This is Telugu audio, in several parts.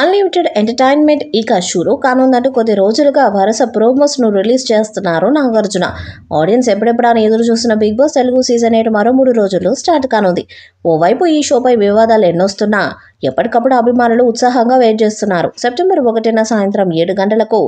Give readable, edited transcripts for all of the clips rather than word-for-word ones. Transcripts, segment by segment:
అన్లిమిటెడ్ ఎంటర్టైన్మెంట్ ఇక షురూ కానుందంటూ కొద్ది రోజులుగా వరుస ప్రోమోస్ను రిలీజ్ చేస్తున్నారు నాగార్జున. ఆడియన్స్ ఎప్పుడెప్పుడా అని ఎదురు చూస్తున్న బిగ్ బాస్ తెలుగు సీజన్ 8 మరో 3 రోజుల్లో స్టార్ట్ కానుంది. ఓవైపు ఈ షోపై వివాదాలు ఎన్నొస్తున్నా ఎప్పటికప్పుడు అభిమానులు ఉత్సాహంగా వెయిట్ చేస్తున్నారు. సెప్టెంబర్ 1న సాయంత్రం 7 గంటలకు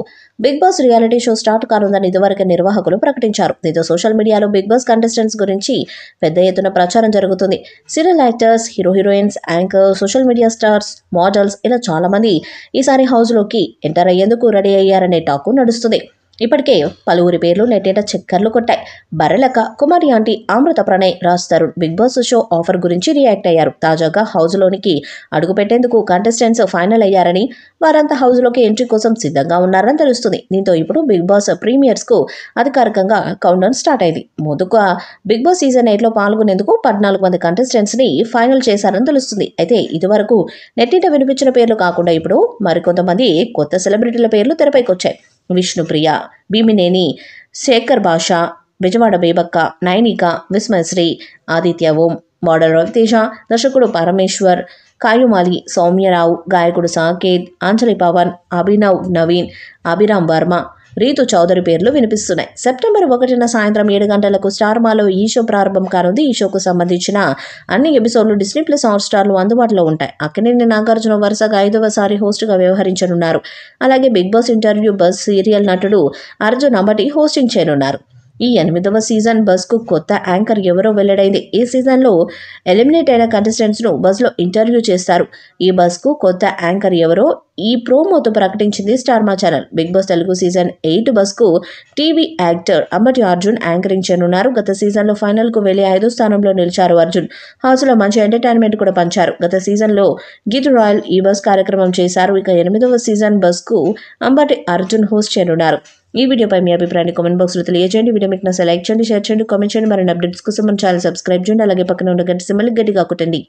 Bigg Boss reality show start కానుందని ఇదివరకే నిర్వాహకులు ప్రకటించారు. దీంతో సోషల్ మీడియాలో బిగ్ బాస్ కంటెస్టెంట్స్ గురించి పెద్ద ఎత్తున ప్రచారం జరుగుతుంది. Serial actors, heroines, anchor, social media stars, models ఇలా చాలా మంది ఈసారి హౌస్లోకి ఎంటర్ అయ్యేందుకు రెడీ అయ్యారనే టాకు నడుస్తుంది. ఇప్పటికే పలువురి పేర్లు నెట్టేట చక్కర్లు కొట్టాయి. Barrelakka, Kumari aunty, Amrutha Pranay, Raj Tarun Bigg Boss show offer గురించి రియాక్ట్ అయ్యారు. తాజాగా హౌస్లోనికి అడుగు పెట్టేందుకు కంటెస్టెంట్స్ ఫైనల్ అయ్యారని, వారంతా హౌస్లోకి ఎంట్రీ కోసం సిద్ధంగా ఉన్నారని తెలుస్తుంది. దీంతో ఇప్పుడు బిగ్ బాస్ ప్రీమియర్స్కు అధికారికంగా కౌంట్డౌన్ స్టార్ట్ అయింది. ముందుగా బిగ్ బాస్ సీజన్ 8లో పాల్గొనేందుకు 14 మంది కంటెస్టెంట్స్ని ఫైనల్ చేశారని తెలుస్తుంది. అయితే ఇదివరకు నెట్టింట వినిపించిన పేర్లు కాకుండా ఇప్పుడు మరికొంతమంది కొత్త సెలబ్రిటీల పేర్లు తెరపైకొచ్చాయి. విష్ణుప్రియ, భీమినేని, శేఖర్ భాష, బెజవాడ బేబక్క, నైనిక, విస్మయశ్రీ, ఆదిత్య ఓం, మోడల్ రవితేజ, దర్శకుడు పరమేశ్వర్, కాయుమాలి, సౌమ్యరావు, గాయకుడు సాకేత్, అంజలి పవన్, అభినవ్ నవీన్, అభిరామ్ వర్మ, రీతు చౌదరి పేర్లు వినిపిస్తున్నాయి. సెప్టెంబర్ 1న సాయంత్రం 7 గంటలకు స్టార్ మాలో ఈ షో ప్రారంభం కానుంది. ఈ షోకు సంబంధించిన అన్ని ఎపిసోడ్లు డిస్నీ ప్లస్ హాట్‌స్టార్లో అందుబాటులో ఉంటాయి. అక్కినేని నాగార్జున వరుసగా 5వసారి హోస్ట్గా వ్యవహరించనున్నారు. అలాగే Bigg Boss interview buzz serial నటుడు అర్జున్ అంబటి హోస్టింగ్ చేయనున్నారు. ఈ 8వ సీజన్ బజ్కు కొత్త యాంకర్ ఎవరో వెల్లడైంది. ఈ సీజన్లో ఎలిమినేట్ అయిన కంటెస్టెంట్స్ను బజ్లో ఇంటర్వ్యూ చేస్తారు. ఈ బజ్కు కొత్త యాంకర్ ఎవరో ఈ ప్రోమోతో ప్రకటించింది Star Maa channel. Bigg Boss Telugu season 8 బజ్కు TV actor Ambati Arjun anchoring చేయనున్నారు. గత సీజన్లో ఫైనల్కు వెళ్లి 5వ స్థానంలో నిలిచారు అర్జున్. హౌస్లో మంచి ఎంటర్టైన్మెంట్ కూడా పంచారు. గత సీజన్లో గీతు రాయల్ ఈ బజ్ కార్యక్రమం చేశారు. ఇక 8వ సీజన్ బజ్కు అంబటి అర్జున్ హోస్ట్ చేయనున్నారు. ఈ వీడియోపై మీ అభిప్రాయాన్ని కామెంట్ బాక్స్లో తెలియజేయండి. వీడియో మీకు నచ్చితే లైక్ చేయండి, షేర్ చేయండి, కామెంట్ చేయండి. మరిన్ని అప్డేట్స్ కోసం మన ఛానల్ సబ్స్క్రైబ్ చేయండి. అలాగే పక్కన ఉన్న గంట సింబల్ని గట్టిగా కొట్టండి.